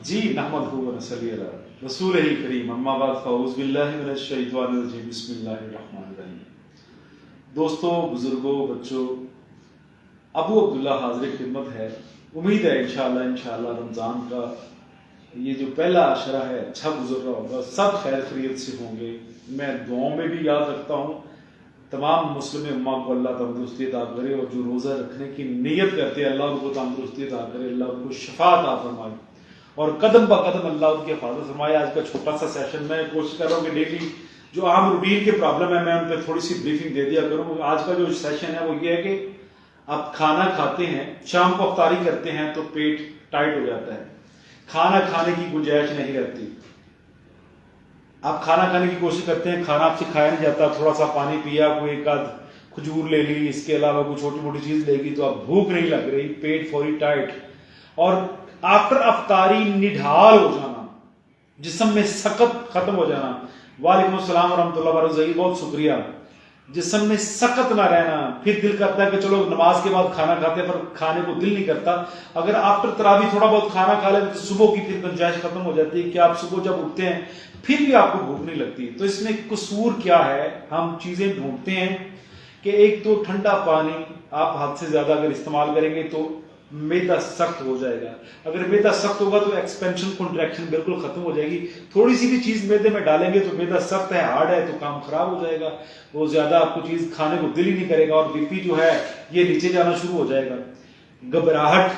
जी नहमदहु व नसल्ली अला रसूलिल करीम अम्मा बाद फ़अऊज़ु बिल्लाहि मिनश शैतानिर रजीम बिस्मिल्लाहिर रहमानिर रहीम। दोस्तों, बुजुर्गों, बच्चों, अबू अब्दुल्ला हाज़िर खिदमत है। उम्मीद है इंशाअल्लाह रमज़ान का ये जो पहला अशरा है अच्छा गुजर रहा होगा, सब खैर खैरियत से होंगे। मैं दुआओं में भी याद रखता हूँ तमाम मुस्लिम उम्मा को अल्लाह तंदुरुस्ती अता करे, और जो रोज़ा रखने की नीयत करते हैं अल्लाह उनको तंदुरुस्ती अता करे, अल्लाह उनको शफा अता फरमाए और कदम ब कदम अल्लाह उनकी हिफाजत फरमाए। आज का छोटा सा सेशन मैं कोशिश कर रहा हूँ कि डेली जो आम रूटीन के प्रॉब्लम है मैं उन पर थोड़ी सी ब्रीफिंग दे दिया करूँ। आज का जो सेशन है वो ये है कि आप खाना खाते हैं, शाम को अफ्तारी करते हैं तो पेट टाइट हो जाता है, खाना खाने की गुंजाइश नहीं रहती। आप खाना खाने की कोशिश करते हैं, खाना आपसे खाया नहीं जाता, थोड़ा सा पानी पिया, कोई एक आध खजूर ले ली, इसके अलावा कोई छोटी मोटी चीज लेगी तो आप भूख नहीं लग रही, पेट फौरी टाइट, और आफ्टर अफ्तारी निढाल हो जाना, जिस्म में सकत खत्म हो जाना। वालेकुम अस्सलाम वरहमतुल्लाहि वबरकातुहू, बहुत शुक्रिया। जिस्म में सकत ना रहना, फिर दिल करता है कि चलो नमाज के बाद खाना खाते हैं, पर खाने को दिल नहीं करता। अगर आफ्टर तरावी थोड़ा बहुत खाना खा लें तो सुबह की फिर गुंजाइश खत्म हो जाती है कि आप सुबह जब उठते हैं फिर भी आपको भूख नहीं लगती। तो इसमें कसूर क्या है? हम चीजें ढूंढते हैं कि एक तो ठंडा पानी आप हद से ज्यादा अगर इस्तेमाल करेंगे तो मैदा सख्त हो जाएगा। अगर मैदा सख्त होगा तो एक्सपेंशन कॉन्ट्रैक्शन बिल्कुल खत्म हो जाएगी। थोड़ी सी भी चीज मैदे में डालेंगे तो मैदा सख्त है, हार्ड है, तो काम खराब हो जाएगा, वो ज्यादा आपको चीज खाने को दिल ही नहीं करेगा और बीपी जो है ये नीचे जाना शुरू हो जाएगा। घबराहट,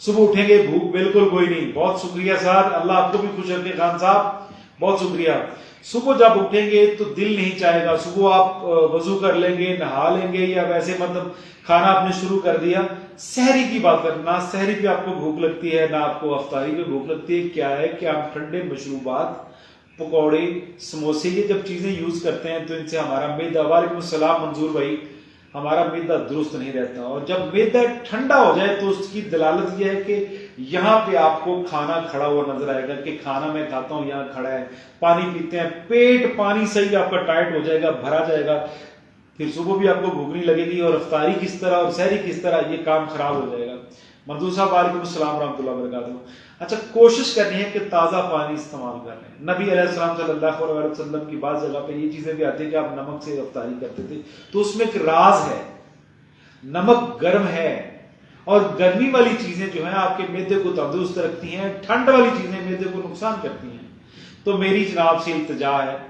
सुबह उठेंगे भूख बिल्कुल कोई नहीं। बहुत शुक्रिया सर, अल्लाह आपको भी खुश रखे खान साहब, बहुत शुक्रिया। सुबह जब उठेंगे तो दिल नहीं चाहेगा, सुबह आप वजू कर लेंगे, नहा लेंगे या वैसे मतलब खाना आपने शुरू कर दिया। सहरी की बात करना, ना सहरी पे आपको भूख लगती है ना आपको अफ्तारी पे भूख लगती है। क्या है कि आप ठंडे मशरूबात, पकौड़े, समोसे, ये जब चीजें यूज करते हैं तो इनसे हमारा मैदा, वालेकुम सलाम मंजूर भाई, हमारा मैदा दुरुस्त नहीं रहता। और जब मैदा ठंडा हो जाए तो उसकी दलालत यह है कि यहाँ पे आपको खाना खड़ा हुआ नजर आएगा कि खाना मैं खाता हूं यहाँ खड़ा है। पानी पीते हैं, पेट पानी से ही आपका टाइट हो जाएगा, भरा जाएगा, फिर सुबह भी आपको भूख नहीं लगेगी और अफ्तारी किस तरह और सहरी किस तरह, ये काम खराब हो जाएगा। मंजूर साहब वालेकुम अस्सलाम रहमतुल्लाहि व बरकातहू। अच्छा, कोशिश करनी है कि ताज़ा पानी इस्तेमाल करें। नबी अलैहिस्सलाम सल्लल्लाहु अलैहि वसल्लम की बात जगह पे ये चीजें भी आती है कि आप नमक से अफ्तारी करते थे, तो उसमें एक राज है। नमक गर्म है और गर्मी वाली चीजें जो है आपके मैदे को तंदुरुस्त रखती हैं, ठंड वाली चीजें मैदे को नुकसान करती हैं। तो मेरी जनाब से इल्तिजा है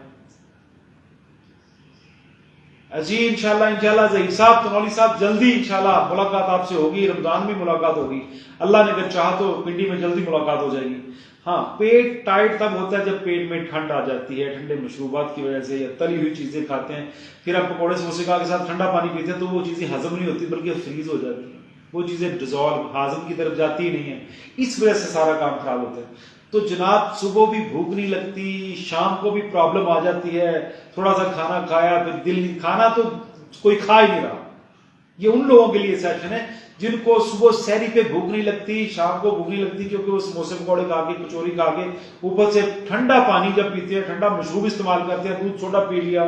जी, इंशाल्लाह ज़हीर साहब, तनौली साहब, जल्दी इंशाल्लाह मुलाकात आपसे होगी, रमजान में मुलाकात होगी, अल्लाह ने अगर चाहा तो पिंडी में जल्दी मुलाकात हो जाएगी। हाँ, पेट टाइट तब होता है जब पेट में ठंड आ जाती है, ठंडे मशरूबात की वजह से, या तली हुई चीजें खाते हैं, फिर आप पकौड़े समोसे के साथ ठंडा पानी पीते हैं तो वो चीजें हजम नहीं होती बल्कि फ्रीज हो जाती है, वो चीजें डिजॉल्व हाजम की तरफ जाती ही नहीं है, इस वजह से सारा काम खराब होता है। तो जनाब सुबह भी भूख नहीं लगती, शाम को भी प्रॉब्लम आ जाती है, थोड़ा सा खाना खाया फिर दिल नहीं, खाना तो कोई खा ही नहीं रहा। ये उन लोगों के लिए सेशन है जिनको सुबह सहरी पे भूख नहीं लगती, शाम को भूख नहीं लगती, क्योंकि वो समोसे पकौड़े खा के, कचौरी खा के, ऊपर से ठंडा पानी जब पीते हैं, ठंडा मशरूब इस्तेमाल करते हैं, दूध सोडा पी लिया,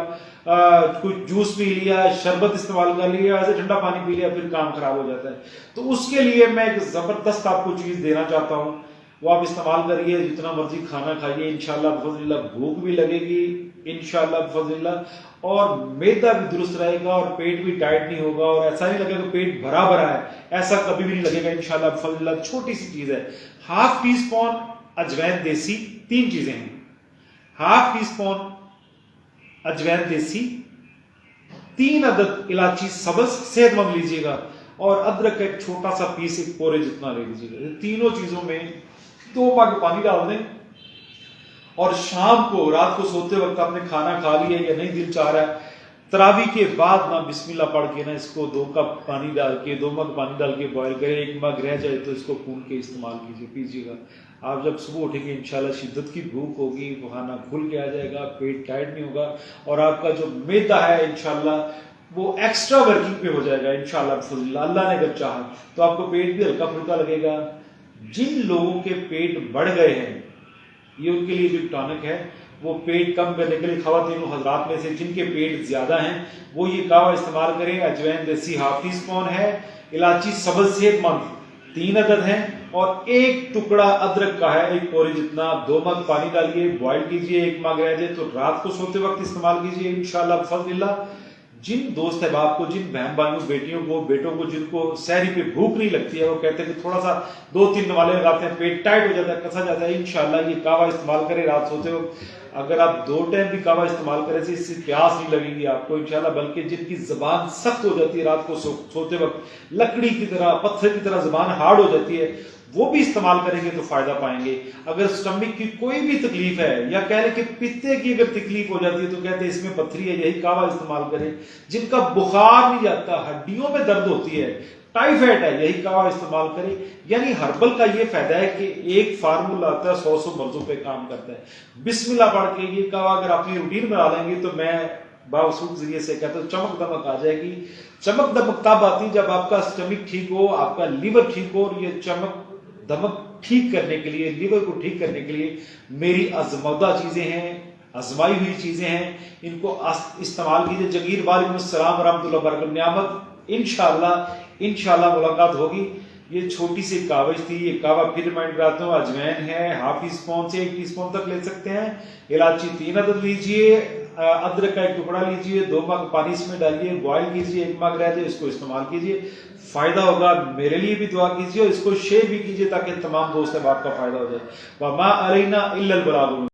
कुछ जूस पी लिया, शरबत इस्तेमाल कर लिया, ऐसे ठंडा पानी पी लिया, फिर काम खराब हो जाता है। तो उसके लिए मैं एक जबरदस्त आपको चीज देना चाहता हूँ, वो आप इस्तेमाल करिए, जितना मर्जी खाना खाइए, इंशाल्लाह बफज़लिल्लाह भूख भी लगेगी इंशाल्लाह बफज़लिल्लाह, और मैदा भी दुरुस्त रहेगा और पेट भी टाइट नहीं होगा और ऐसा नहीं लगेगा पेट भरा भरा है, ऐसा कभी भी नहीं लगेगा इंशाल्लाह बफज़लिल्लाह। छोटी सी चीज है, हाफ टी स्पून अजवैन देसी, 3 चीजें हैं, हाफ टी स्पून अजवैन देसी, 3 अदद इलायची सब्ज सेहतमंद लीजिएगा, और अदरक का एक छोटा सा पीस एक पोरे जितना ले लीजिएगा। तीनों चीजों में 2 मग पानी डाल दें, और शाम को रात को सोते वक्त आपने खाना खा लिया या नहीं दिल चाह रहा है, तरावी के बाद ना बिस्मिल्लाह पढ़ के ना इसको 2 कप पानी डाल के, 2 मग पानी डाल के बॉयल करें, 1 मग रह जाए तो इसको खून के इस्तेमाल कीजिए, पीजिएगा। आप जब सुबह उठेंगे इंशाल्लाह शिद्दत की भूख होगी, खाना खुल के आ जाएगा, पेट टाइट नहीं होगा, और आपका जो मैदा है इंशाल्लाह वो एक्स्ट्रा वर्किंग पे हो जाएगा इंशाल्लाह बफज़लिल्लाह। अल्लाह ने अगर चाहा तो आपको पेट भी हल्का फुल्का लगेगा। जिन लोगों के पेट बढ़ गए हैं, ये उनके लिए जो टॉनिक है, वो पेट कम करने के लिए, खवातीन हजरात में से जिनके पेट ज्यादा हैं वो ये कावा इस्तेमाल करें। अजवैन देसी हाफ टी स्पून है, इलायची सब्ज सेहतमंद 3 अदद है, और एक टुकड़ा अदरक का है, एक पोरी जितना। 2 मग पानी डालिए, बॉईल कीजिए, 1 मग रह जाए तो रात को सोते वक्त इस्तेमाल कीजिए इंशाल्लाह फज़लिल्लाह। जिन दोस्त अहबाब को, जिन बहन भाइयों, बेटियों को, बेटों को, जिनको सहरी पे भूख नहीं लगती है, वो कहते हैं कि थोड़ा सा 2-3 नवाले लगाते हैं, पेट टाइट हो जाता है, कसा जाता है, इंशाल्लाह ये कावा इस्तेमाल करें रात सोते हो। अगर आप 2 टाइम भी कावा इस्तेमाल करें से इससे प्यास नहीं लगेगी आपको इंशाल्लाह। बल्कि जिनकी जबान सख्त हो जाती है रात को सोते वक्त, लकड़ी की तरह, पत्थर की तरह जबान हार्ड हो जाती है, वो भी इस्तेमाल करेंगे तो फायदा पाएंगे। अगर स्टमक की कोई भी तकलीफ है, या कह लें कि पित्ते की अगर तकलीफ हो जाती है, तो कहते हैं इसमें पथरी है, यही कावा इस्तेमाल करें। जिनका बुखार नहीं जाता, हड्डियों में दर्द होती है, टाइफाइड है, यही कावा इस्तेमाल करें। यानी हर्बल का ये फायदा है कि एक फार्मूला आता है, 100 मर्जों पे काम करता है। बिस्मिल्लाह पढ़ के ये कावा अगर अपनी रूटीन बना लेंगे तो मैं बावसूद जरिए से कहता हूँ चमक दमक आ जाएगी। चमक दमक तब आती जब आपका स्टमक ठीक हो, आपका लीवर ठीक हो। और ये चमक दमक ठीक करने के लिए, लीवर को ठीक करने के लिए मेरी आजमौदा चीजें हैं, आजमाई हुई चीजें हैं, इनको इस्तेमाल कीजिए। जगीर वालेकुम अस्सलाम रहमतुल्लाह बरकत नियामत। इंशाल्लाह मुलाकात होगी। ये छोटी सी कावज थी, ये कावा फिर रिमाइंड कराता हूँ। अजवैन है, हाफ टी स्पून से 1 टीस्पून तक ले सकते हैं। इलायची 3 अदद लीजिए, अदरक का 1 टुकड़ा लीजिए, 2 मग पानी इसमें डालिए, बॉईल कीजिए, 1 मग रह जाए, इसको इस्तेमाल कीजिए, फायदा होगा। मेरे लिए भी दुआ कीजिए और इसको शेयर भी कीजिए ताकि तमाम दोस्त अब आपका फायदा हो जाए। वमा अलैना इल्लल बलाग।